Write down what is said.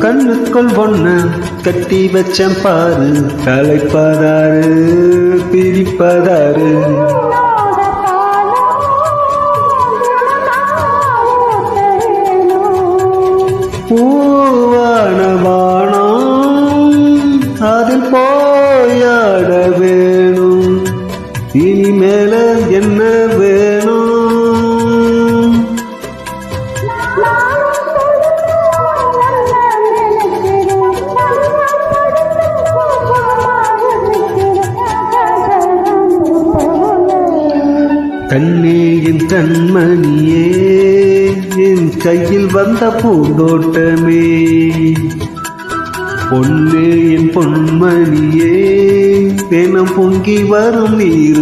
கண்ணுக்குள் ஒண்ணு கட்டி வச்சம் பாரு, கலைப்பதாரு பிரிப்பதாரு. பூவான வானம் அதில் போயாட வேணும், இனிமேல என்ன வேணும்? கண்ணே என் கண்மணியே, என் கையில் வந்த பூந்தோட்டமே, பொன்னே என் பொன்மணியே, தினம் பொங்கி வரும் நீர்